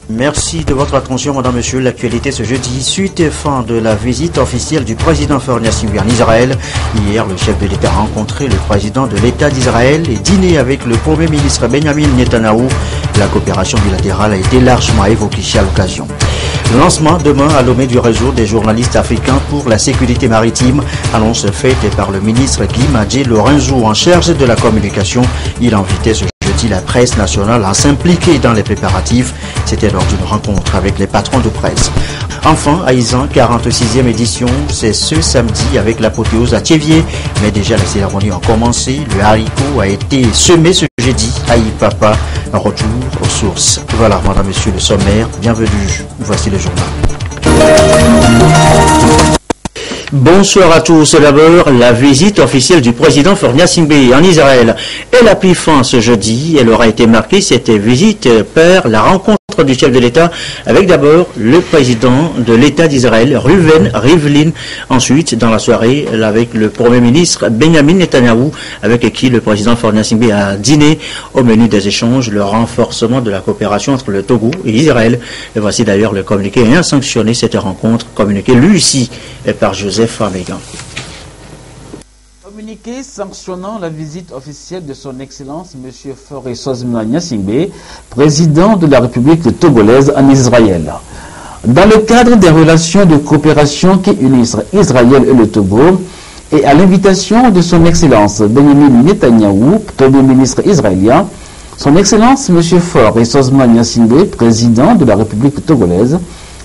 Merci de votre attention, madame, monsieur. L'actualité ce jeudi, suite et fin de la visite officielle du président Faure Gnassingbé en Israël. Hier, le chef de l'État a rencontré le président de l'État d'Israël et dîné avec le premier ministre Benjamin Netanyahou. La coopération bilatérale a été largement évoquée à l'occasion. Le lancement demain à Lomé du réseau des journalistes africains pour la sécurité maritime, annonce faite par le ministre Guy Madjé Lorenzo en charge de la communication. Il a invité ce jeudi la presse nationale à s'impliquer dans les préparatifs. C'était lors d'une rencontre avec les patrons de presse. Enfin, à Izan, 46e édition, c'est ce samedi avec l'apothéose à Thiévier. Mais déjà, les cérémonies ont commencé. Le haricot a été semé ce jeudi à Ipapa. Un retour aux sources. Voilà, madame, monsieur, le sommaire. Bienvenue. Voici le journal. Bonsoir à tous. D'abord, la visite officielle du président Faure Gnassingbé en Israël. Elle a pris fin ce jeudi. Elle aura été marquée, cette visite, par la rencontre du chef de l'État avec d'abord le président de l'État d'Israël, Reuven Rivlin. Ensuite, dans la soirée, avec le premier ministre Benjamin Netanyahou, avec qui le président Faure Gnassingbé a dîné. Au menu des échanges, le renforcement de la coopération entre le Togo et Israël. Et voici d'ailleurs le communiqué ayant sanctionné cette rencontre, communiqué lui aussi par Joseph Amégan. Communiqué sanctionnant la visite officielle de son Excellence M. Faure Gnassingbé, président de la République togolaise en Israël. Dans le cadre des relations de coopération qui unissent Israël et le Togo, et à l'invitation de son Excellence Benjamin Netanyahou, Premier ministre israélien, son Excellence M. Faure Gnassingbé, président de la République togolaise,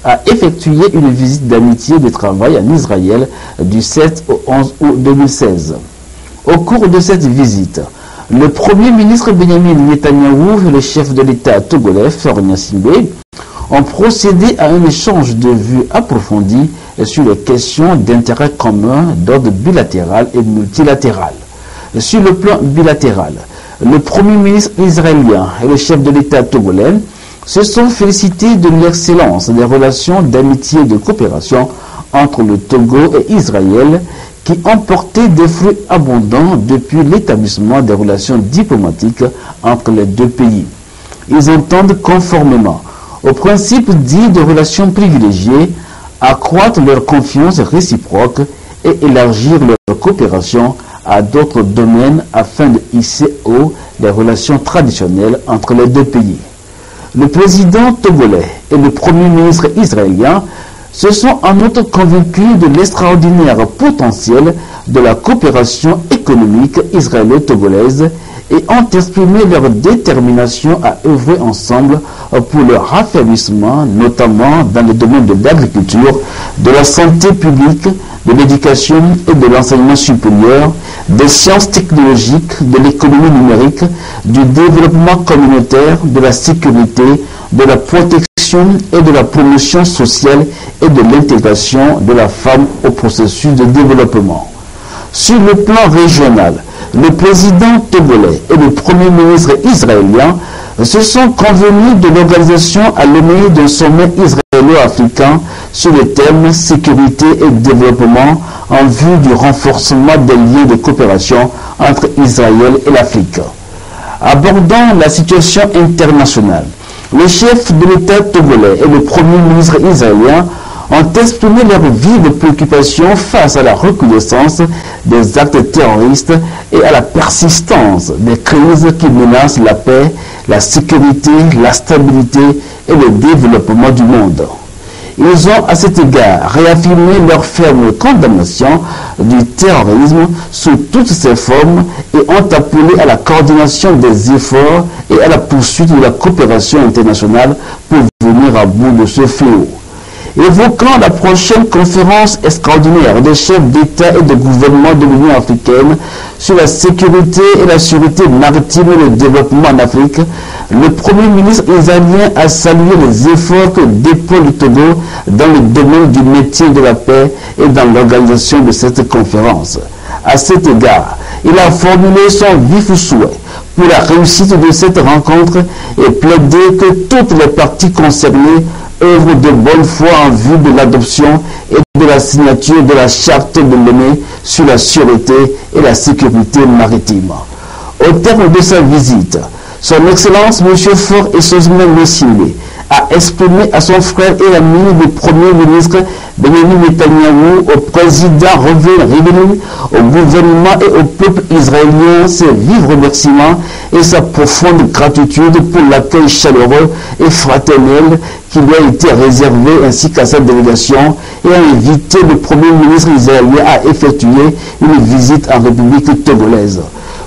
a effectué une visite d'amitié et de travail en Israël du 7 au 11 août 2016. Au cours de cette visite, le Premier ministre Benjamin Netanyahou et le chef de l'État togolais Faure Gnassingbé ont procédé à un échange de vues approfondi sur les questions d'intérêt commun d'ordre bilatéral et multilatéral. Sur le plan bilatéral, le Premier ministre israélien et le chef de l'État togolais se sont félicités de l'excellence des relations d'amitié et de coopération entre le Togo et Israël qui ont porté des fruits abondants depuis l'établissement des relations diplomatiques entre les deux pays. Ils entendent conformément au principe dit de relations privilégiées accroître leur confiance réciproque et élargir leur coopération à d'autres domaines afin de hisser haut les relations traditionnelles entre les deux pays. Le président togolais et le premier ministre israélien se sont en outre convaincus de l'extraordinaire potentiel de la coopération économique israélo-togolaise et ont exprimé leur détermination à œuvrer ensemble pour le raffermissement, notamment dans les domaines de l'agriculture, de la santé publique, de l'éducation et de l'enseignement supérieur, des sciences technologiques, de l'économie numérique, du développement communautaire, de la sécurité, de la protection et de la promotion sociale et de l'intégration de la femme au processus de développement. Sur le plan régional, le président togolais et le premier ministre israélien se sont convenus de l'organisation à Lomé d'un sommet israélo-africain sur les thèmes sécurité et développement en vue du renforcement des liens de coopération entre Israël et l'Afrique. Abordant la situation internationale, le chef de l'État togolais et le premier ministre israélien ont exprimé leur vive préoccupation face à la recrudescence des actes terroristes et à la persistance des crises qui menacent la paix, la sécurité, la stabilité et le développement du monde. Ils ont à cet égard réaffirmé leur ferme condamnation du terrorisme sous toutes ses formes et ont appelé à la coordination des efforts et à la poursuite de la coopération internationale pour venir à bout de ce fléau. Évoquant la prochaine conférence extraordinaire des chefs d'État et de gouvernement de l'Union africaine sur la sécurité et la sûreté maritime et le développement en Afrique, le Premier ministre israélien a salué les efforts que déploie le Togo dans le domaine du maintien de la paix et dans l'organisation de cette conférence. À cet égard, il a formulé son vif souhait pour la réussite de cette rencontre et plaidé que toutes les parties concernées œuvrent de bonne foi en vue de l'adoption et de la signature de la charte de Lomé sur la sûreté et la sécurité maritime. Au terme de sa visite, son Excellence M. Faure Gnassingbé a exprimé à son frère et ami le Premier ministre Benjamin Netanyahou, au président Reuven Rivlin, au gouvernement et au peuple israélien ses vifs remerciements et sa profonde gratitude pour l'accueil chaleureux et fraternel qui lui a été réservé ainsi qu'à sa délégation, et a invité le Premier ministre israélien à effectuer une visite en République togolaise.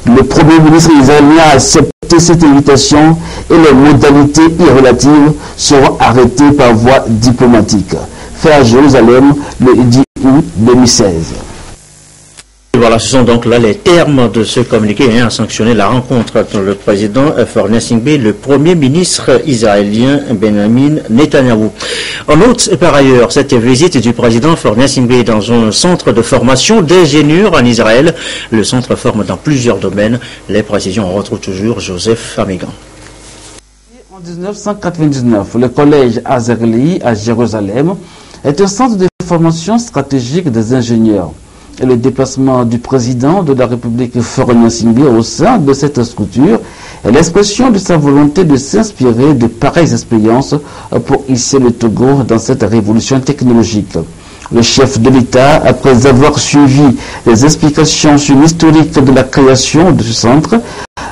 Le Premier ministre israélien a accepté cette invitation et les modalités y relatives seront arrêtées par voie diplomatique. Fait à Jérusalem le 10 août 2016. Voilà, ce sont donc là les termes de ce communiqué a sanctionné la rencontre entre le président Faure Gnassingbé et le premier ministre israélien Benjamin Netanyahou. En outre, par ailleurs, cette visite du président Faure Gnassingbé dans un centre de formation d'ingénieurs en Israël. Le centre forme dans plusieurs domaines. Les précisions, on retrouve toujours Joseph Amigan. En 1999, le collège Azerli à Jérusalem est un centre de formation stratégique des ingénieurs. Et le déplacement du président de la République Faure Gnassingbé au sein de cette structure est l'expression de sa volonté de s'inspirer de pareilles expériences pour hisser le Togo dans cette révolution technologique. Le chef de l'État, après avoir suivi les explications sur l'historique de la création de ce centre,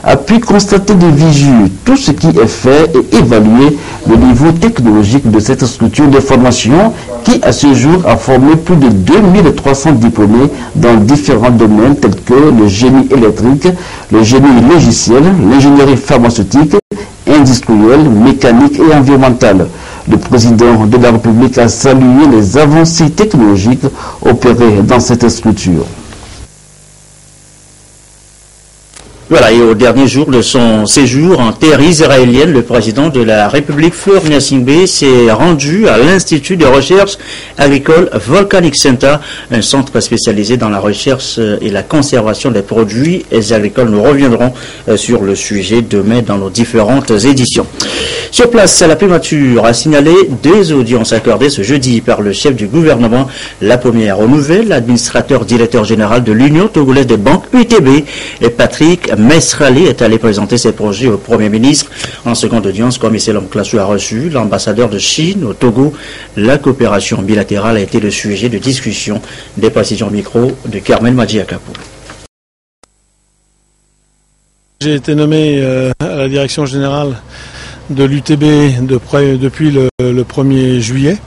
a pu constater de visu tout ce qui est fait et évaluer le niveau technologique de cette structure de formation qui, à ce jour, a formé plus de 2300 diplômés dans différents domaines tels que le génie électrique, le génie logiciel, l'ingénierie pharmaceutique, industrielle, mécanique et environnementale. Le président de la République a salué les avancées technologiques opérées dans cette structure. Voilà, et au dernier jour de son séjour en terre israélienne, le président de la République Faure Gnassingbé s'est rendu à l'Institut de recherche agricole Volcanic Center, un centre spécialisé dans la recherche et la conservation des produits agricoles. Nous reviendrons sur le sujet demain dans nos différentes éditions. Sur place, la primature a signalé deux audiences accordées ce jeudi par le chef du gouvernement. La première aux nouvelles, l'administrateur directeur général de l'Union togolaise des banques UTB, et Patrick Mesrali est allé présenter ses projets au Premier ministre. En seconde audience, comme Isselom Klassou a reçu l'ambassadeur de Chine au Togo. La coopération bilatérale a été le sujet de discussion. Des précisions au micro de Carmen Madjiakapou. J'ai été nommé à la direction générale de l'UTB depuis le 1er juillet.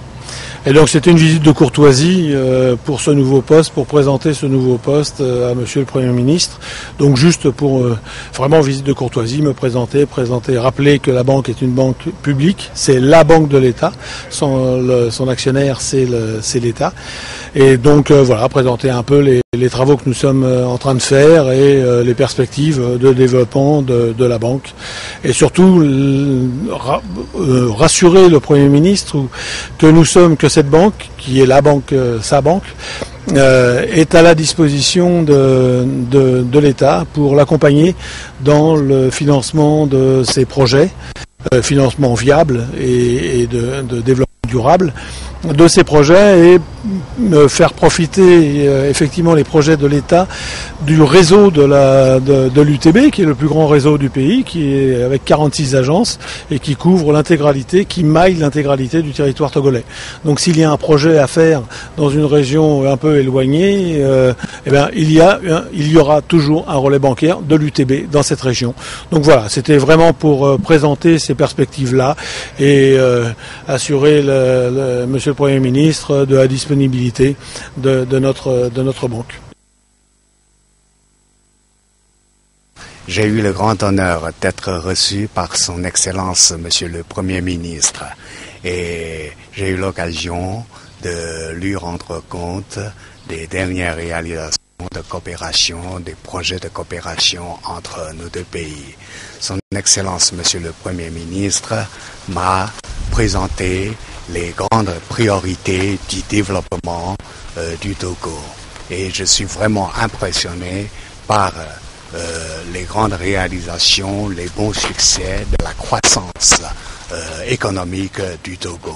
Et donc c'était une visite de courtoisie pour ce nouveau poste, pour présenter ce nouveau poste à Monsieur le Premier ministre. Donc juste pour vraiment visite de courtoisie, me présenter, rappeler que la banque est une banque publique, c'est la banque de l'État, son actionnaire c'est l'État. Et donc voilà, présenter un peu les travaux que nous sommes en train de faire et les perspectives de développement de la banque. Et surtout rassurer le Premier ministre que cette banque, qui est la banque, sa banque, est à la disposition de l'État pour l'accompagner dans le financement de ses projets, financement viable et de développement durable de ces projets, et faire profiter effectivement les projets de l'État du réseau de l'UTB, qui est le plus grand réseau du pays, qui est avec 46 agences et qui couvre l'intégralité, qui maille l'intégralité du territoire togolais. Donc s'il y a un projet à faire dans une région un peu éloignée, il y aura toujours un relais bancaire de l'UTB dans cette région. Donc voilà, c'était vraiment pour présenter ces perspectives-là et assurer Monsieur le Premier ministre de la disponibilité de notre banque. J'ai eu le grand honneur d'être reçu par son Excellence Monsieur le Premier ministre et j'ai eu l'occasion de lui rendre compte des dernières réalisations de coopération, des projets de coopération entre nos deux pays. Son Excellence Monsieur le Premier ministre m'a présenté les grandes priorités du développement du Togo. Et je suis vraiment impressionné par les grandes réalisations, les bons succès de la croissance économique du Togo.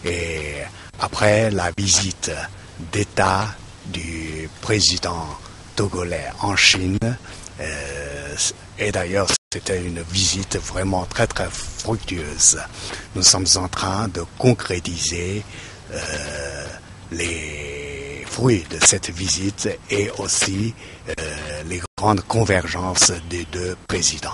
Et après la visite d'État du président togolais en Chine, et d'ailleurs C'était une visite vraiment très très fructueuse. Nous sommes en train de concrétiser les fruits de cette visite et aussi les grandes convergences des deux présidents.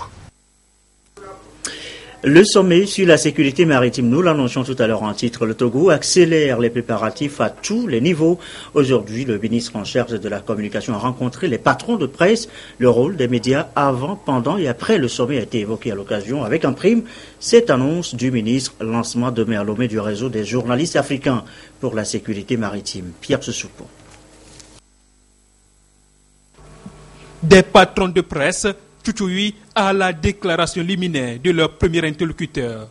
Le sommet sur la sécurité maritime, nous l'annoncions tout à l'heure en titre, le Togo accélère les préparatifs à tous les niveaux. Aujourd'hui, le ministre en charge de la communication a rencontré les patrons de presse. Le rôle des médias avant, pendant et après le sommet a été évoqué à l'occasion avec en prime cette annonce du ministre, lancement demain à Lomé du réseau des journalistes africains pour la sécurité maritime. Pierre Sessoupon. Des patrons de presse tutoient à la déclaration liminaire de leur premier interlocuteur.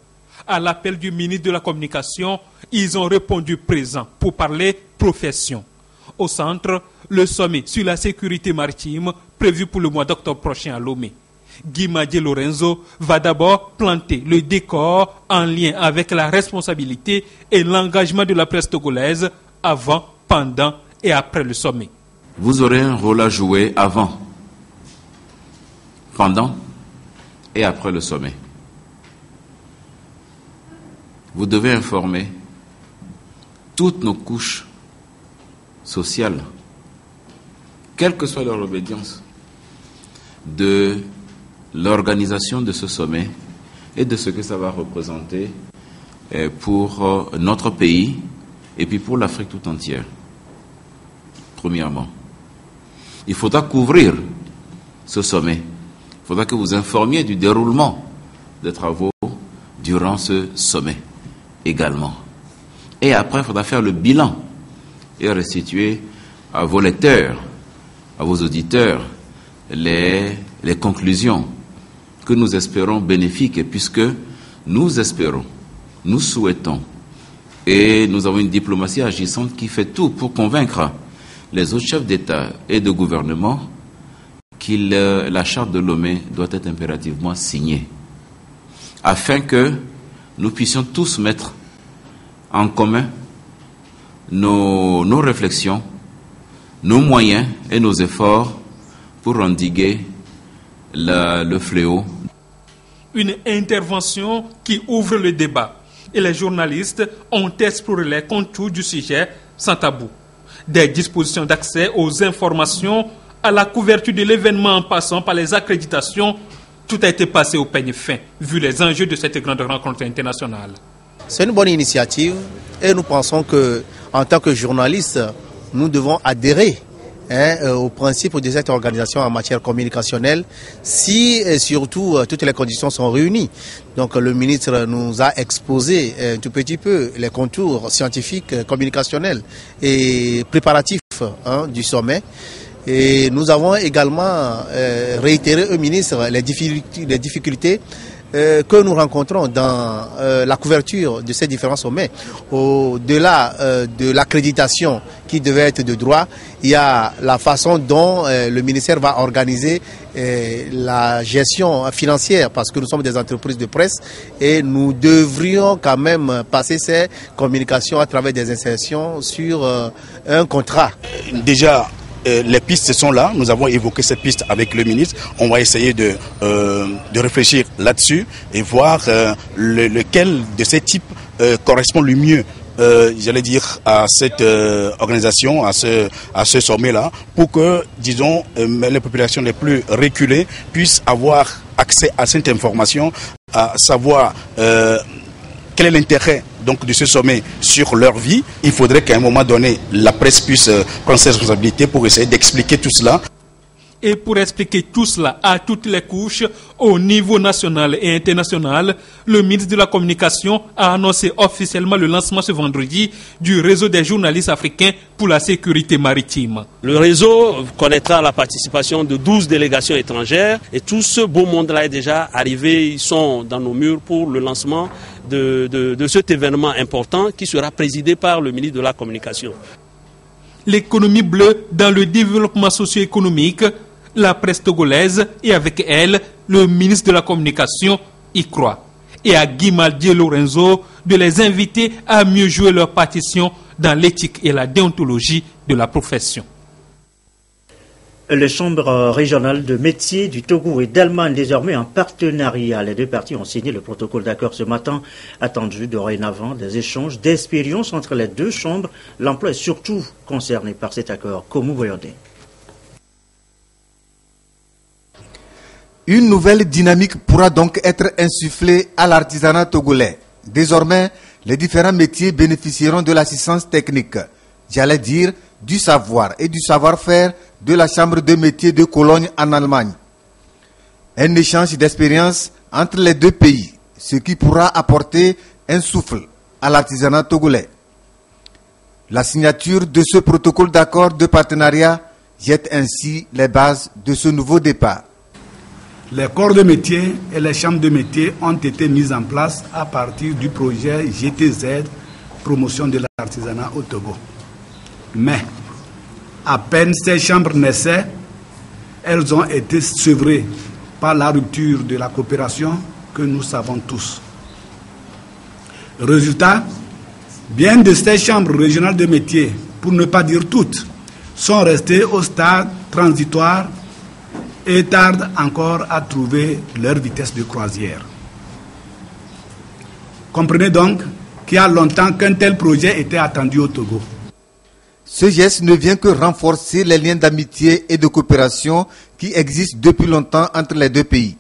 À l'appel du ministre de la Communication, ils ont répondu présents pour parler profession. Au centre, le sommet sur la sécurité maritime prévu pour le mois d'octobre prochain à Lomé. Guima Di Lorenzo va d'abord planter le décor en lien avec la responsabilité et l'engagement de la presse togolaise avant, pendant et après le sommet. Vous aurez un rôle à jouer avant, pendant et après le sommet. Vous devez informer toutes nos couches sociales, quelle que soit leur obédience, de l'organisation de ce sommet et de ce que ça va représenter pour notre pays et puis pour l'Afrique tout entière. Premièrement, il faudra couvrir ce sommet. Il faudra que vous informiez du déroulement des travaux durant ce sommet également. Et après, il faudra faire le bilan et restituer à vos lecteurs, à vos auditeurs, les conclusions que nous espérons bénéfiques, puisque nous espérons, nous souhaitons, et nous avons une diplomatie agissante qui fait tout pour convaincre les autres chefs d'État et de gouvernement que la charte de Lomé doit être impérativement signée, afin que nous puissions tous mettre en commun nos réflexions, nos moyens et nos efforts pour endiguer le fléau. Une intervention qui ouvre le débat et les journalistes ont exploré les contours du sujet sans tabou. Des dispositions d'accès aux informations à la couverture de l'événement en passant par les accréditations, tout a été passé au peigne fin, vu les enjeux de cette grande rencontre internationale. C'est une bonne initiative et nous pensons que, en tant que journalistes, nous devons adhérer au principe de cette organisation en matière communicationnelle si et surtout toutes les conditions sont réunies. Donc le ministre nous a exposé un tout petit peu les contours scientifiques, communicationnels et préparatifs du sommet. Et nous avons également réitéré au ministre les difficultés que nous rencontrons dans la couverture de ces différents sommets. Au-delà de l'accréditation qui devait être de droit, il y a la façon dont le ministère va organiser la gestion financière, parce que nous sommes des entreprises de presse et nous devrions quand même passer ces communications à travers des insertions sur un contrat. Déjà, les pistes sont là, nous avons évoqué cette piste avec le ministre, on va essayer de réfléchir là-dessus et voir lequel de ces types correspond le mieux, j'allais dire, à cette organisation, à ce sommet-là, pour que, disons, les populations les plus reculées puissent avoir accès à cette information, à savoir quel est l'intérêt donc de ce sommet sur leur vie. Il faudrait qu'à un moment donné, la presse puisse prendre ses responsabilités pour essayer d'expliquer tout cela. Et pour expliquer tout cela à toutes les couches, au niveau national et international, le ministre de la Communication a annoncé officiellement le lancement ce vendredi du réseau des journalistes africains pour la sécurité maritime. Le réseau connaîtra la participation de 12 délégations étrangères et tout ce beau monde-là est déjà arrivé, ils sont dans nos murs pour le lancement de cet événement important qui sera présidé par le ministre de la Communication. L'économie bleue dans le développement socio-économique, la presse togolaise et avec elle, le ministre de la Communication y croit. Et à Guima Di Lorenzo de les inviter à mieux jouer leur partition dans l'éthique et la déontologie de la profession. Les chambres régionales de métiers du Togo et d'Allemagne désormais en partenariat. Les deux parties ont signé le protocole d'accord ce matin, attendu dorénavant des échanges d'expériences entre les deux chambres. L'emploi est surtout concerné par cet accord. Komu Boyode. Une nouvelle dynamique pourra donc être insufflée à l'artisanat togolais. Désormais, les différents métiers bénéficieront de l'assistance technique, j'allais dire du savoir et du savoir-faire de la Chambre de métiers de Cologne en Allemagne. Un échange d'expérience entre les deux pays, ce qui pourra apporter un souffle à l'artisanat togolais. La signature de ce protocole d'accord de partenariat jette ainsi les bases de ce nouveau départ. Les corps de métier et les chambres de métier ont été mis en place à partir du projet GTZ, promotion de l'artisanat au Togo. Mais, à peine ces chambres naissaient, elles ont été sevrées par la rupture de la coopération que nous savons tous. Résultat, bien de ces chambres régionales de métiers, pour ne pas dire toutes, sont restées au stade transitoire et tardent encore à trouver leur vitesse de croisière. Comprenez donc qu'il y a longtemps qu'un tel projet était attendu au Togo. Ce geste ne vient que renforcer les liens d'amitié et de coopération qui existent depuis longtemps entre les deux pays.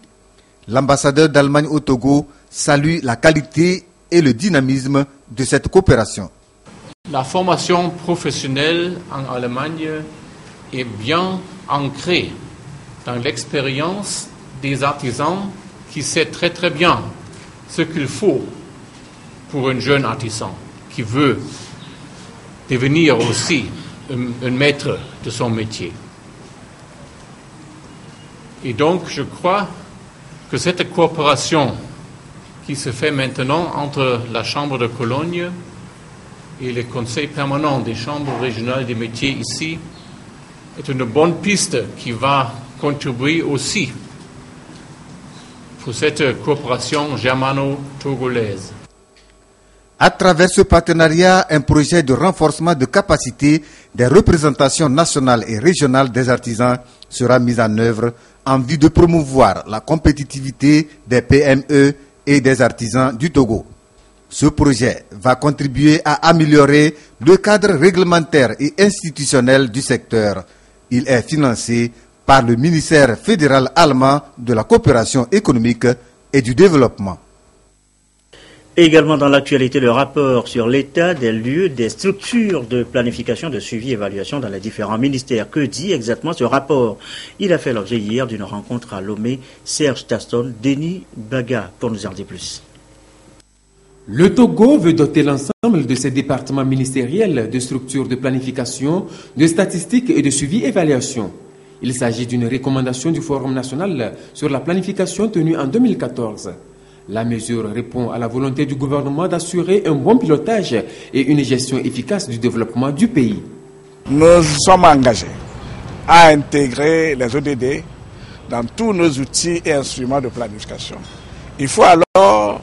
L'ambassadeur d'Allemagne au Togo salue la qualité et le dynamisme de cette coopération. La formation professionnelle en Allemagne est bien ancrée dans l'expérience des artisans qui savent très très bien ce qu'il faut pour un jeune artisan qui veut devenir aussi un maître de son métier. Et donc, je crois que cette coopération qui se fait maintenant entre la Chambre de Cologne et le Conseil permanent des chambres régionales des métiers ici est une bonne piste qui va contribuer aussi pour cette coopération germano-togolaise. À travers ce partenariat, un projet de renforcement de capacité des représentations nationales et régionales des artisans sera mis en œuvre en vue de promouvoir la compétitivité des PME et des artisans du Togo. Ce projet va contribuer à améliorer le cadre réglementaire et institutionnel du secteur. Il est financé par le ministère fédéral allemand de la coopération économique et du développement. Également dans l'actualité, le rapport sur l'état des lieux des structures de planification, de suivi et évaluation dans les différents ministères. Que dit exactement ce rapport? Il a fait l'objet hier d'une rencontre à Lomé. Serge Taston, Denis Baga pour nous en dire plus. Le Togo veut doter l'ensemble de ses départements ministériels de structures de planification, de statistiques et de suivi-évaluation. Il s'agit d'une recommandation du Forum national sur la planification tenue en 2014. La mesure répond à la volonté du gouvernement d'assurer un bon pilotage et une gestion efficace du développement du pays. Nous sommes engagés à intégrer les ODD dans tous nos outils et instruments de planification. Il faut alors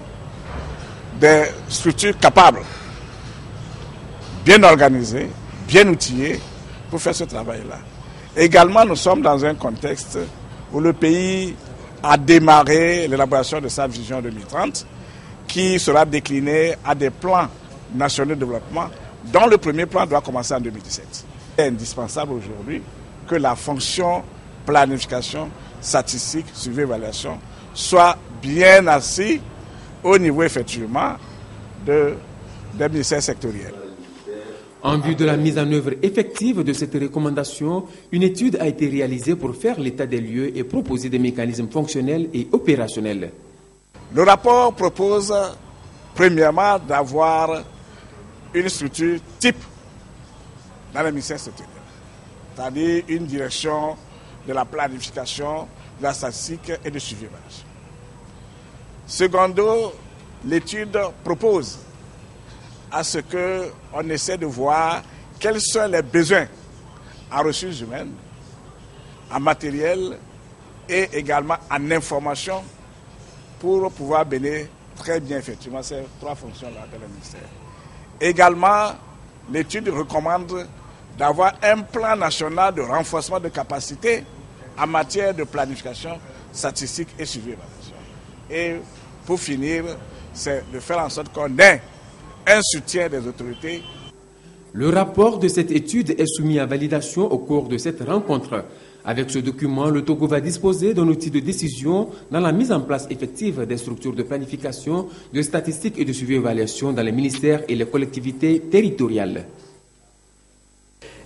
des structures capables, bien organisées, bien outillées pour faire ce travail-là. Également, nous sommes dans un contexte où le pays a démarré l'élaboration de sa vision 2030 qui sera déclinée à des plans nationaux de développement dont le premier plan doit commencer en 2017. Il est indispensable aujourd'hui que la fonction planification, statistique, suivi, évaluation soit bien assise au niveau effectivement des ministères sectoriels. En vue de la mise en œuvre effective de cette recommandation, une étude a été réalisée pour faire l'état des lieux et proposer des mécanismes fonctionnels et opérationnels. Le rapport propose premièrement d'avoir une structure type dans les ministères sectoriels, c'est-à-dire une direction de la planification, de la statistique et de suivi. Secondo, l'étude propose à ce qu'on essaie de voir quels sont les besoins en ressources humaines, en matériel et également en information pour pouvoir mener très bien effectivement ces trois fonctions-là dans le ministère. Également, l'étude recommande d'avoir un plan national de renforcement de capacité en matière de planification statistique et suivi. Et pour finir, c'est de faire en sorte qu'on ait un soutien des autorités. Le rapport de cette étude est soumis à validation au cours de cette rencontre. Avec ce document, le Togo va disposer d'un outil de décision dans la mise en place effective des structures de planification, de statistiques et de suivi-évaluation dans les ministères et les collectivités territoriales.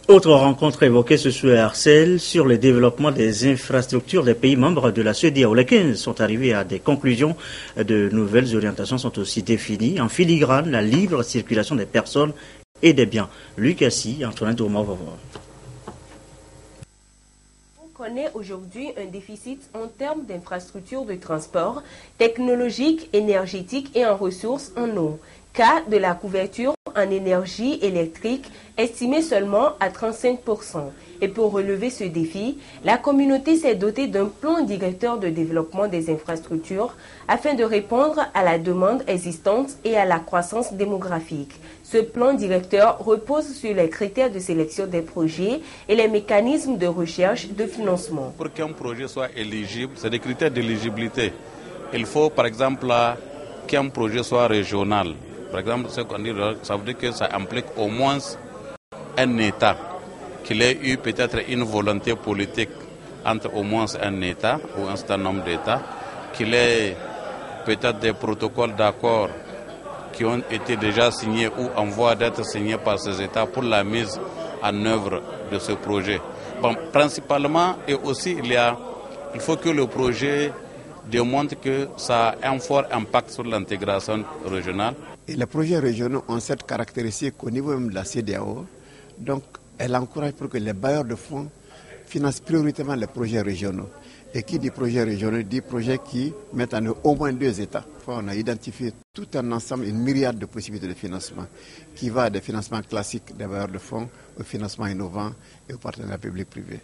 Autre rencontre évoquée ce soir, celle sur le développement des infrastructures des pays membres de la CEDEAO. Les 15 sont arrivés à des conclusions. De nouvelles orientations sont aussi définies. En filigrane, la libre circulation des personnes et des biens. Lucassi, Antoine Tourma va voir. On connaît aujourd'hui un déficit en termes d'infrastructures de transport, technologiques, énergétiques et en ressources en eau. Cas de la couverture en énergie électrique estimée seulement à 35%. Et pour relever ce défi, la communauté s'est dotée d'un plan directeur de développement des infrastructures afin de répondre à la demande existante et à la croissance démographique. Ce plan directeur repose sur les critères de sélection des projets et les mécanismes de recherche de financement. Pour qu'un projet soit éligible, c'est des critères d'éligibilité. Il faut par exemple qu'un projet soit régional. Par exemple, ce qu'on dit, ça veut dire que ça implique au moins un État, qu'il ait eu peut-être une volonté politique entre au moins un État ou un certain nombre d'États, qu'il ait peut-être des protocoles d'accord qui ont été déjà signés ou en voie d'être signés par ces États pour la mise en œuvre de ce projet. Bon, principalement, et aussi il faut que le projet démontre que ça a un fort impact sur l'intégration régionale. Et les projets régionaux ont cette caractéristique qu'au niveau même de la CEDEAO, donc elle encourage pour que les bailleurs de fonds financent prioritairement les projets régionaux. Et qui dit projets régionaux dit projets qui mettent en œuvre au moins 2 États. On a identifié tout un ensemble, une myriade de possibilités de financement qui va des financements classiques des bailleurs de fonds au financement innovant et au partenariat public-privé.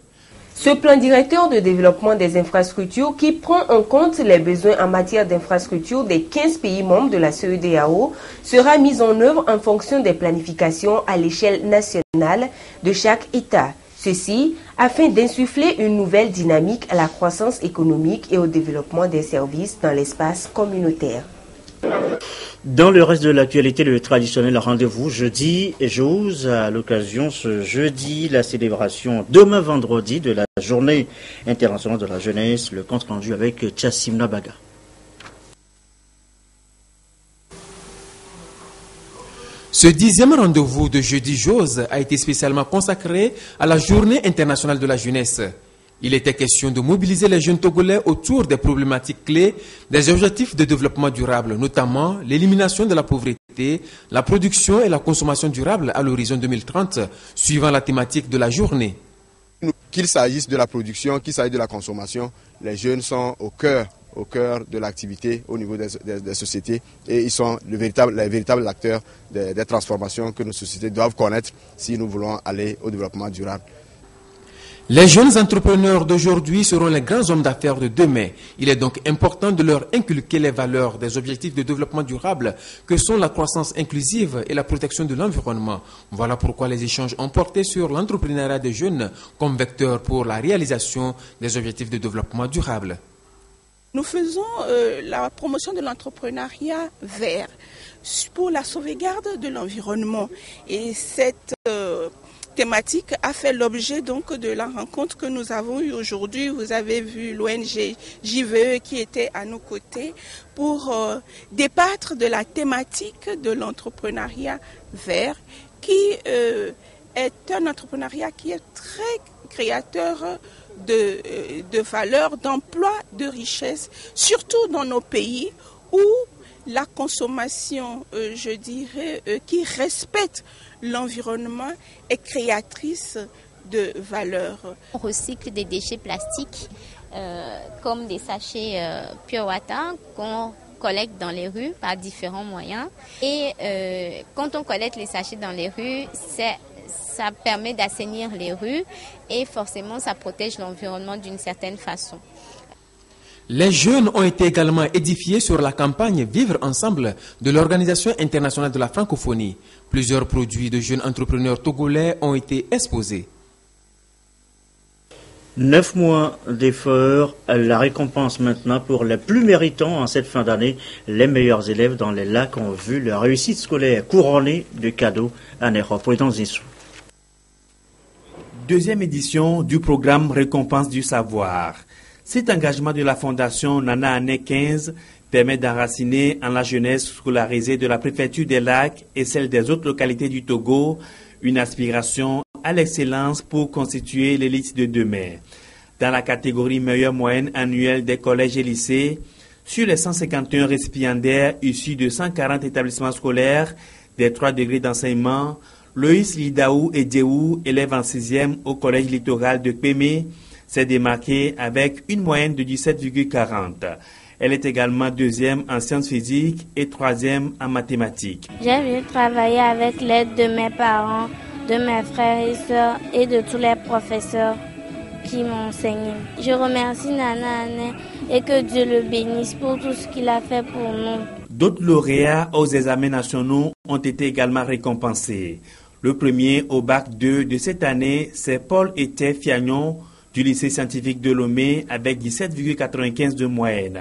Ce plan directeur de développement des infrastructures qui prend en compte les besoins en matière d'infrastructures des 15 pays membres de la CEDEAO sera mis en œuvre en fonction des planifications à l'échelle nationale de chaque État. Ceci afin d'insuffler une nouvelle dynamique à la croissance économique et au développement des services dans l'espace communautaire. Dans le reste de l'actualité, le traditionnel rendez-vous jeudi et j'ose à l'occasion ce jeudi la célébration demain vendredi de la journée internationale de la jeunesse, le compte rendu avec Chassimna Baga. Ce 10e rendez-vous de jeudi j'ose a été spécialement consacré à la journée internationale de la jeunesse. Il était question de mobiliser les jeunes Togolais autour des problématiques clés des objectifs de développement durable, notamment l'élimination de la pauvreté, la production et la consommation durable à l'horizon 2030, suivant la thématique de la journée. Qu'il s'agisse de la production, qu'il s'agisse de la consommation, les jeunes sont au cœur de l'activité au niveau des sociétés et ils sont les véritables acteurs des transformations que nos sociétés doivent connaître si nous voulons aller au développement durable. Les jeunes entrepreneurs d'aujourd'hui seront les grands hommes d'affaires de demain. Il est donc important de leur inculquer les valeurs des objectifs de développement durable que sont la croissance inclusive et la protection de l'environnement. Voilà pourquoi les échanges ont porté sur l'entrepreneuriat des jeunes comme vecteur pour la réalisation des objectifs de développement durable. Nous faisons la promotion de l'entrepreneuriat vert pour la sauvegarde de l'environnement et cette thématique a fait l'objet donc de la rencontre que nous avons eue aujourd'hui. Vous avez vu l'ONG JVE qui était à nos côtés pour débattre de la thématique de l'entrepreneuriat vert qui est un entrepreneuriat qui est très créateur de valeur, d'emploi, de richesse, surtout dans nos pays où la consommation, je dirais, qui respecte l'environnement est créatrice de valeur. On recycle des déchets plastiques comme des sachets Pure Water qu'on collecte dans les rues par différents moyens. Et quand on collecte les sachets dans les rues, ça permet d'assainir les rues et forcément ça protège l'environnement d'une certaine façon. Les jeunes ont été également édifiés sur la campagne Vivre ensemble de l'Organisation internationale de la francophonie. Plusieurs produits de jeunes entrepreneurs togolais ont été exposés. 9 mois d'efforts, la récompense maintenant pour les plus méritants en cette fin d'année. Les meilleurs élèves dans les lacs ont vu leur réussite scolaire couronnée de cadeaux à Nero. Président Zissou. Deuxième édition du programme Récompense du savoir. Cet engagement de la Fondation Nana Année 15 permet d'enraciner en la jeunesse scolarisée de la préfecture des Lacs et celle des autres localités du Togo une aspiration à l'excellence pour constituer l'élite de demain. Dans la catégorie meilleure moyenne annuelle des collèges et lycées, sur les 151 récipiendaires issus de 140 établissements scolaires des 3 degrés d'enseignement, Loïs Lidaou et Djeou, élève en 6e au collège littoral de Kpémé, s'est démarquée avec une moyenne de 17,40. Elle est également 2e en sciences physiques et 3e en mathématiques. J'ai venu travailler avec l'aide de mes parents, de mes frères et sœurs et de tous les professeurs qui m'ont enseigné. Je remercie Nana Année et que Dieu le bénisse pour tout ce qu'il a fait pour nous. D'autres lauréats aux examens nationaux ont été également récompensés. Le premier au bac 2 de cette année, c'est Paul Ete Fiagnon du lycée scientifique de Lomé avec 17,95 de moyenne.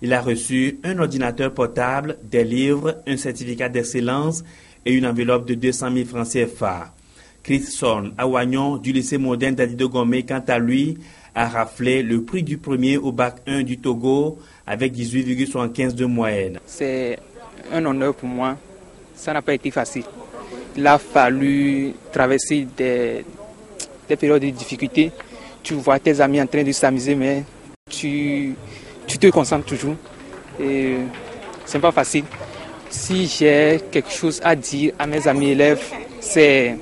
Il a reçu un ordinateur portable, des livres, un certificat d'excellence et une enveloppe de 200 000 francs CFA. Chris Son Awagnon du lycée moderne d'Adido Gomé, quant à lui, a raflé le prix du premier au bac 1 du Togo avec 18,75 de moyenne. C'est un honneur pour moi. Ça n'a pas été facile. Il a fallu traverser des périodes de difficultés. Tu vois tes amis en train de s'amuser, mais tu te concentres toujours. Et c'est pas facile. Si j'ai quelque chose à dire à mes amis élèves, c'est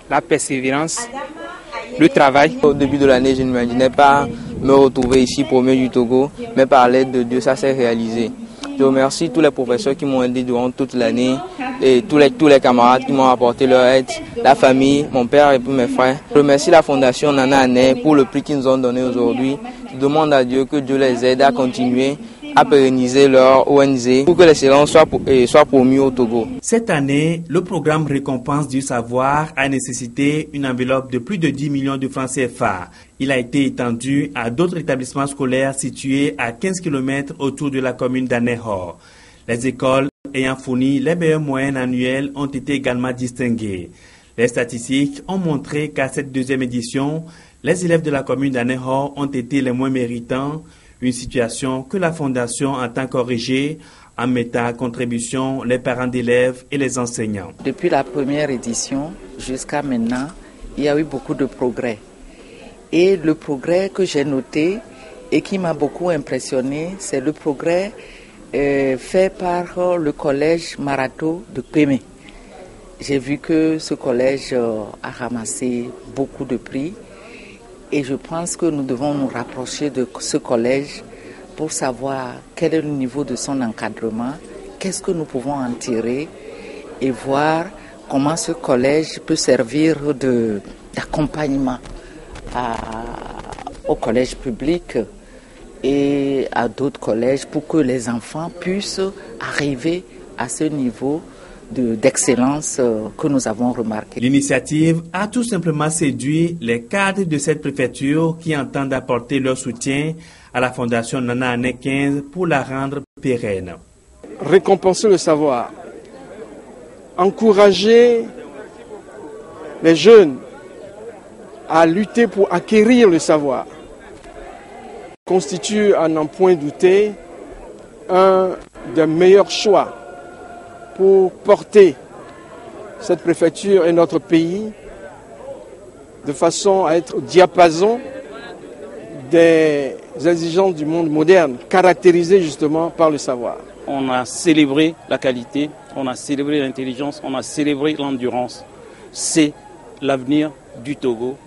la persévérance, le travail. Au début de l'année, je n'imaginais pas me retrouver ici premier du Togo, mais par l'aide de Dieu, ça s'est réalisé. Je remercie tous les professeurs qui m'ont aidé durant toute l'année et tous les camarades qui m'ont apporté leur aide, la famille, mon père et puis mes frères. Je remercie la Fondation Nana Année pour le prix qu'ils nous ont donné aujourd'hui. Je demande à Dieu que Dieu les aide à continuer à pérenniser leur ONG pour que l'excellence soit promue au Togo. Cette année, le programme Récompense du savoir a nécessité une enveloppe de plus de 10 millions de francs CFA. Il a été étendu à d'autres établissements scolaires situés à 15 km autour de la commune d'Anéhor. Les écoles ayant fourni les meilleures moyennes annuelles ont été également distinguées. Les statistiques ont montré qu'à cette deuxième édition, les élèves de la commune d'Anéhor ont été les moins méritants, une situation que la Fondation entend corriger en mettant à contribution les parents d'élèves et les enseignants. Depuis la première édition jusqu'à maintenant, il y a eu beaucoup de progrès. Et le progrès que j'ai noté et qui m'a beaucoup impressionné, c'est le progrès fait par le collège Marato de Kpémé. J'ai vu que ce collège a ramassé beaucoup de prix. Et je pense que nous devons nous rapprocher de ce collège pour savoir quel est le niveau de son encadrement, qu'est-ce que nous pouvons en tirer et voir comment ce collège peut servir d'accompagnement au collège public et à d'autres collèges pour que les enfants puissent arriver à ce niveau d'excellence que nous avons remarqué. L'initiative a tout simplement séduit les cadres de cette préfecture qui entendent apporter leur soutien à la Fondation Nana Année 15 pour la rendre pérenne. Récompenser le savoir, encourager les jeunes à lutter pour acquérir le savoir constitue, à n'en point douter, un des meilleurs choix pour porter cette préfecture et notre pays de façon à être au diapason des exigences du monde moderne, caractérisées justement par le savoir. On a célébré la qualité, on a célébré l'intelligence, on a célébré l'endurance. C'est l'avenir du Togo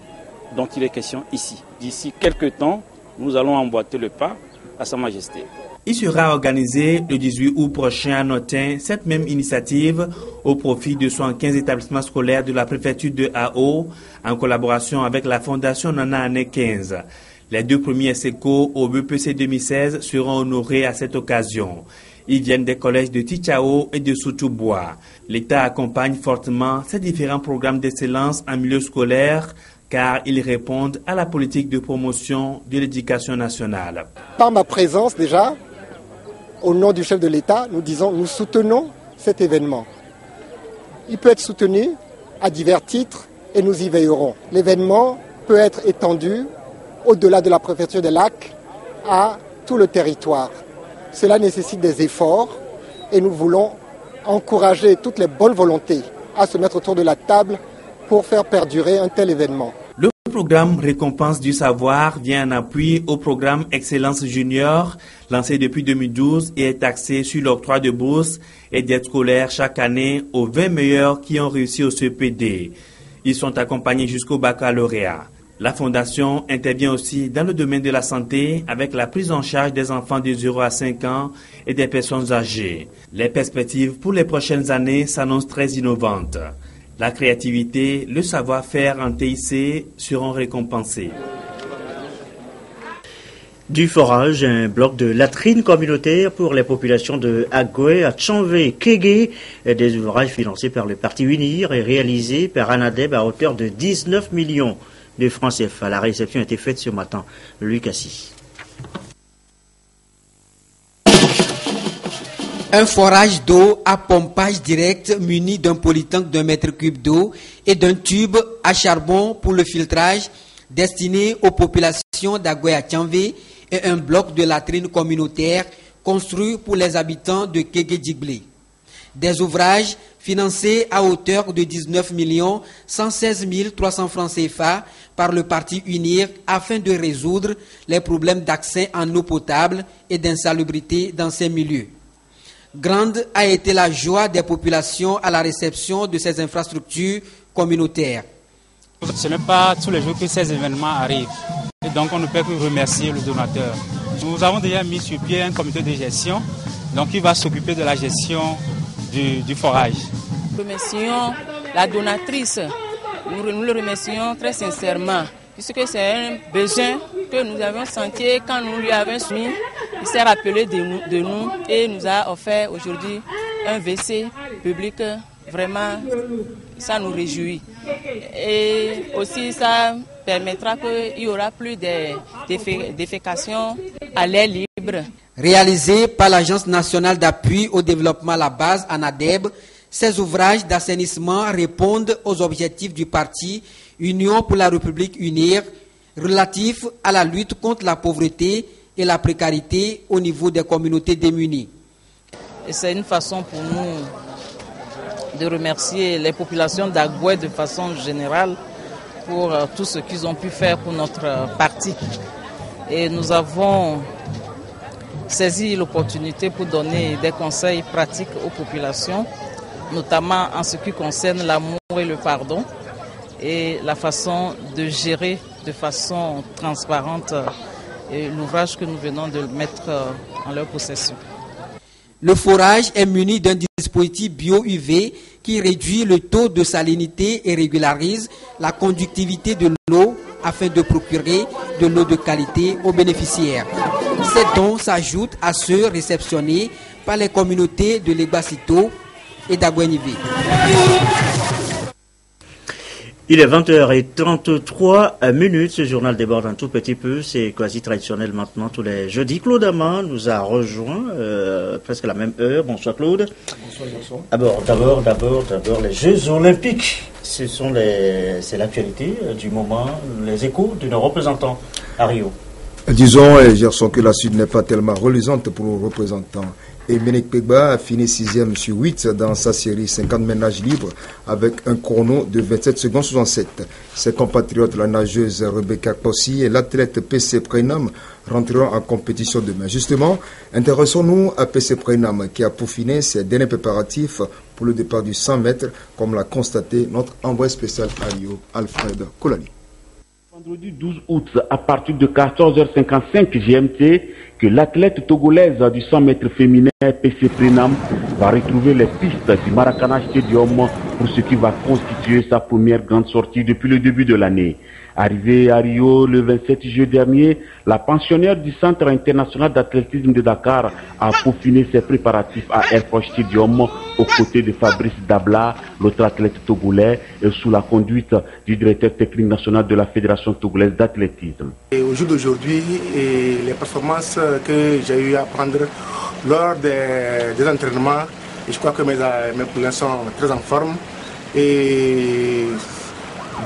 dont il est question ici. D'ici quelques temps, nous allons emboîter le pas à Sa Majesté. Il sera organisé le 18 août prochain à Notin cette même initiative au profit de 75 établissements scolaires de la préfecture de Ao en collaboration avec la Fondation Nana Année 15. Les 2 premiers ex-aequo au BPC 2016 seront honorés à cette occasion. Ils viennent des collèges de Tichao et de Soutoubois. L'État accompagne fortement ces différents programmes d'excellence en milieu scolaire car ils répondent à la politique de promotion de l'éducation nationale. Par ma présence déjà, au nom du chef de l'État, nous soutenons cet événement. Il peut être soutenu à divers titres et nous y veillerons. L'événement peut être étendu au-delà de la préfecture des Lacs à tout le territoire. Cela nécessite des efforts et nous voulons encourager toutes les bonnes volontés à se mettre autour de la table pour faire perdurer un tel événement. Le programme Récompense du savoir vient en appui au programme Excellence Junior, lancé depuis 2012 et est axé sur l'octroi de bourses et d'aides scolaires chaque année aux 20 meilleurs qui ont réussi au CPD. Ils sont accompagnés jusqu'au baccalauréat. La Fondation intervient aussi dans le domaine de la santé avec la prise en charge des enfants de 0 à 5 ans et des personnes âgées. Les perspectives pour les prochaines années s'annoncent très innovantes. La créativité, le savoir-faire en TIC seront récompensés. Du forage, un bloc de latrines communautaires pour les populations de Agoué, à Tchanvé, Kégué, des ouvrages financés par le Parti Unir et réalisés par Anadeb à hauteur de 19 millions de francs CFA. La réception a été faite ce matin. Luc Assis. Un forage d'eau à pompage direct muni d'un polytank d'1 mètre cube d'eau et d'un tube à charbon pour le filtrage destiné aux populations d'Agoué à Tchanvé et un bloc de latrines communautaire construit pour les habitants de Kégué-Djiglé. Des ouvrages financés à hauteur de 19 116 300 francs CFA par le Parti Unir afin de résoudre les problèmes d'accès en eau potable et d'insalubrité dans ces milieux. Grande a été la joie des populations à la réception de ces infrastructures communautaires. Ce n'est pas tous les jours que ces événements arrivent. Et donc on ne peut que remercier le donateur. Nous avons déjà mis sur pied un comité de gestion qui va s'occuper de la gestion du forage. Nous remercions la donatrice. Nous le remercions très sincèrement puisque c'est un besoin que nous avions senti quand nous lui avons soumis. Il s'est rappelé de nous et nous a offert aujourd'hui un WC public. Vraiment, ça nous réjouit. Et aussi, ça permettra qu'il y aura plus de défécation à l'air libre. Réalisé par l'Agence nationale d'appui au développement La Base, ANADEB, ces ouvrages d'assainissement répondent aux objectifs du parti Union pour la République Unir relatifs à la lutte contre la pauvreté et la précarité au niveau des communautés démunies. Et c'est une façon pour nous de remercier les populations d'Agoué de façon générale pour tout ce qu'ils ont pu faire pour notre parti. Et nous avons saisi l'opportunité pour donner des conseils pratiques aux populations, notamment en ce qui concerne l'amour et le pardon et la façon de gérer de façon transparente l'ouvrage que nous venons de mettre en leur possession. Le forage est muni d'un dispositif bio-UV qui réduit le taux de salinité et régularise la conductivité de l'eau afin de procurer de l'eau de qualité aux bénéficiaires. Ces dons s'ajoutent à ceux réceptionnés par les communautés de Legbasito et d'Agoué-Nivé. Il est 20h33. Ce journal déborde un tout petit peu. C'est quasi traditionnel maintenant tous les jeudis. Claude Ama nous a rejoint presque à la même heure. Bonsoir Claude. Bonsoir. D'abord les Jeux Olympiques. C'est l'actualité du moment. Les échos de nos représentants à Rio. Disons, Gerson, que la suite n'est pas tellement reluisante pour nos représentants. Et Mének Pegba a fini 6e sur 8 dans sa série 50 ménages libres avec un chrono de 27 secondes 67. Ses compatriotes, la nageuse Rebecca Kossi et l'athlète PC Prenam rentreront en compétition demain. Justement, intéressons-nous à PC Prenam qui a peaufiné ses derniers préparatifs pour le départ du 100 mètres, comme l'a constaté notre envoyé spécial à Rio, Alfred Kolani. Vendredi 12 août, à partir de 14h55 GMT, que l'athlète togolaise du 100 mètres féminin PC Prenam va retrouver les pistes du Maracana Stadium pour ce qui va constituer sa première grande sortie depuis le début de l'année. Arrivée à Rio le 27 juillet dernier, la pensionnaire du Centre international d'athlétisme de Dakar a peaufiné ses préparatifs à Airport Stadium aux côtés de Fabrice Dabla, l'autre athlète togolais, et sous la conduite du directeur technique national de la Fédération togolaise d'athlétisme. Au jour d'aujourd'hui, les performances que j'ai eu à prendre lors des entraînements, je crois que mes poulains sont très en forme. Et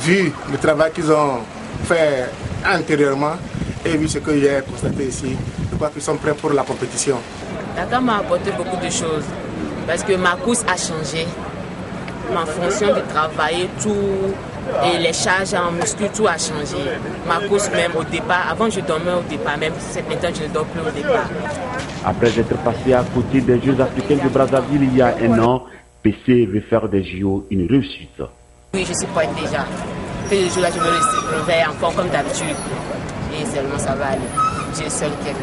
vu le travail qu'ils ont fait antérieurement et vu ce que j'ai constaté ici, je crois qu'ils sont prêts pour la compétition. Dakar m'a apporté beaucoup de choses parce que ma course a changé, ma fonction de travailler, tout et les charges en muscu, tout a changé. Ma course même au départ, avant je dormais au départ, même maintenant je ne dors plus au départ. Après être passé à côté des Jeux africains de Brazzaville il y a un an, PC veut faire des JO une réussite. Oui, je suis prête déjà. Que les jours là, je me réveille encore comme d'habitude. Et seulement ça va aller. Dieu seul qui est là.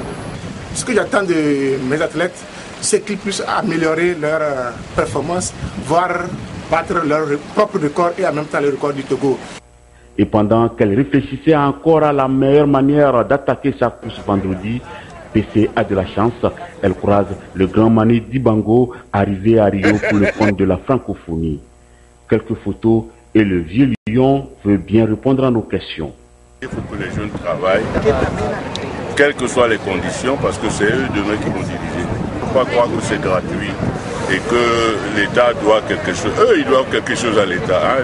Ce que j'attends de mes athlètes, c'est qu'ils puissent améliorer leur performance, voire battre leur propre record et en même temps le record du Togo. Et pendant qu'elle réfléchissait encore à la meilleure manière d'attaquer sa course vendredi, PC a de la chance, elle croise le grand Mani Dibango arrivé à Rio pour le compte de la francophonie. Quelques photos et le vieux lion veut bien répondre à nos questions. Il faut que les jeunes travaillent, quelles que soient les conditions, parce que c'est eux demain qui vont diriger. Il ne faut pas croire que c'est gratuit et que l'État doit quelque chose. Eux, ils doivent quelque chose à l'État. Hein.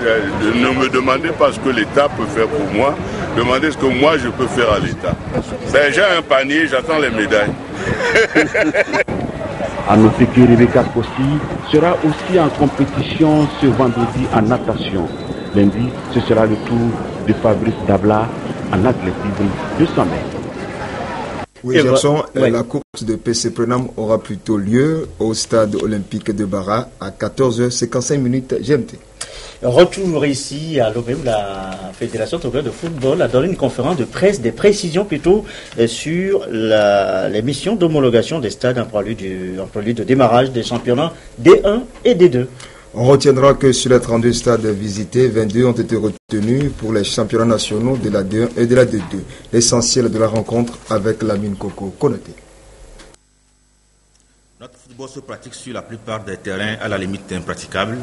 Ne me demandez pas ce que l'État peut faire pour moi, demandez ce que moi je peux faire à l'État. Ben, j'ai un panier, j'attends les médailles. À noter que Rebecca Kossi sera aussi en compétition ce vendredi en natation. Lundi, ce sera le tour de Fabrice Dabla en athlétisme de 100 mètres. Oui, Gerson, la course de PC Prenam aura plutôt lieu au stade olympique de Bara à 14h55 GMT. Retour ici à l'OMM, la Fédération togolaise de football a donné une conférence de presse, des précisions plutôt sur les missions d'homologation des stades en prélude de démarrage des championnats D1 et D2. On retiendra que sur les 32 stades visités, 22 ont été retenus pour les championnats nationaux de la D1 et de la D2. L'essentiel de la rencontre avec Lamine Koko Konaté. Notre football se pratique sur la plupart des terrains à la limite impraticable,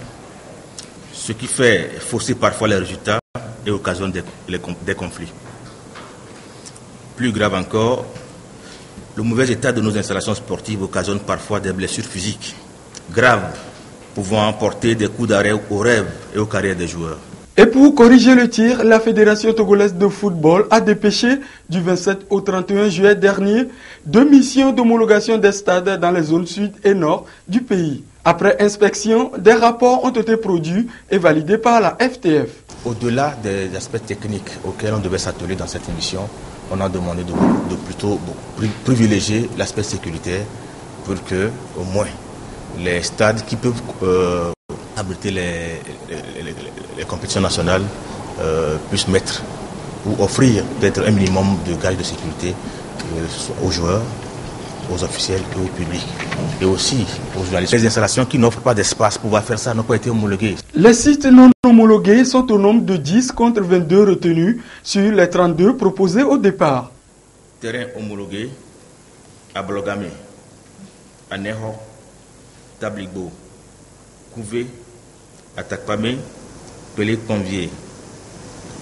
ce qui fait fausser parfois les résultats et occasionne des conflits. Plus grave encore, le mauvais état de nos installations sportives occasionne parfois des blessures physiques graves, pouvant porter des coups d'arrêt aux rêves et aux carrières des joueurs. Et pour corriger le tir, la Fédération togolaise de football a dépêché du 27 au 31 juillet dernier 2 missions d'homologation des stades dans les zones sud et nord du pays. Après inspection, des rapports ont été produits et validés par la FTF. Au-delà des aspects techniques auxquels on devait s'atteler dans cette émission, on a demandé de plutôt privilégier l'aspect sécuritaire pour que, au moins, les stades qui peuvent abriter les compétitions nationales puissent mettre ou offrir peut-être un minimum de gages de sécurité aux joueurs, aux officiels et au public. Et aussi aux journalistes. Les installations qui n'offrent pas d'espace pour pouvoir faire ça n'ont pas été homologuées. Les sites non homologués sont au nombre de 10 contre 22 retenus sur les 32 proposés au départ. Terrain homologué à Blogame, à Neho, Tabligbo, Couvé, Atakpame, Pelé-Convier,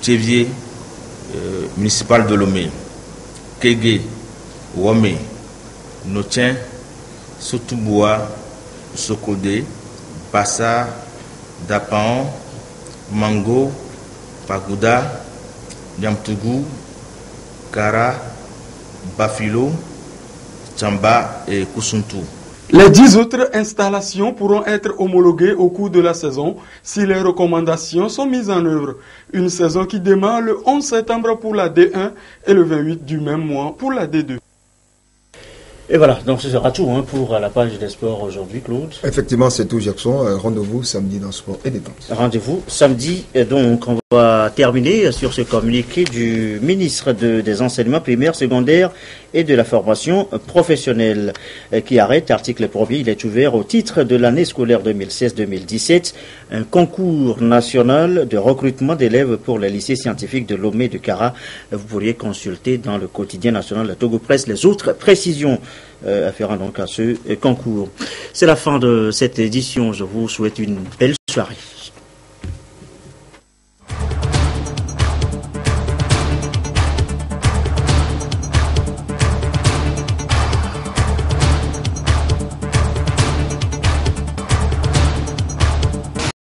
Tchévier, municipal de Lomé, Kégué, Womé, Notien, Sotuboua, Sokodé, Bassa, Dapan, Mango, Pagouda, Nyamtougou, Kara, Bafilo, Tchamba et Koussuntou. Les 10 autres installations pourront être homologuées au cours de la saison si les recommandations sont mises en œuvre. Une saison qui démarre le 11 septembre pour la D1 et le 28 du même mois pour la D2. Et voilà, donc ce sera tout pour la page des sports aujourd'hui, Claude. Effectivement, c'est tout, Gerson. Rendez-vous samedi dans Sport et Détente. Rendez-vous samedi. Et donc, on va terminer sur ce communiqué du ministre des Enseignements primaires, secondaires et de la formation professionnelle qui arrête, article 1er, il est ouvert au titre de l'année scolaire 2016-2017, un concours national de recrutement d'élèves pour les lycées scientifiques de Lomé de Kara. Vous pourriez consulter dans le quotidien national de Togo Presse les autres précisions afférant donc à ce concours. C'est la fin de cette édition. Je vous souhaite une belle soirée.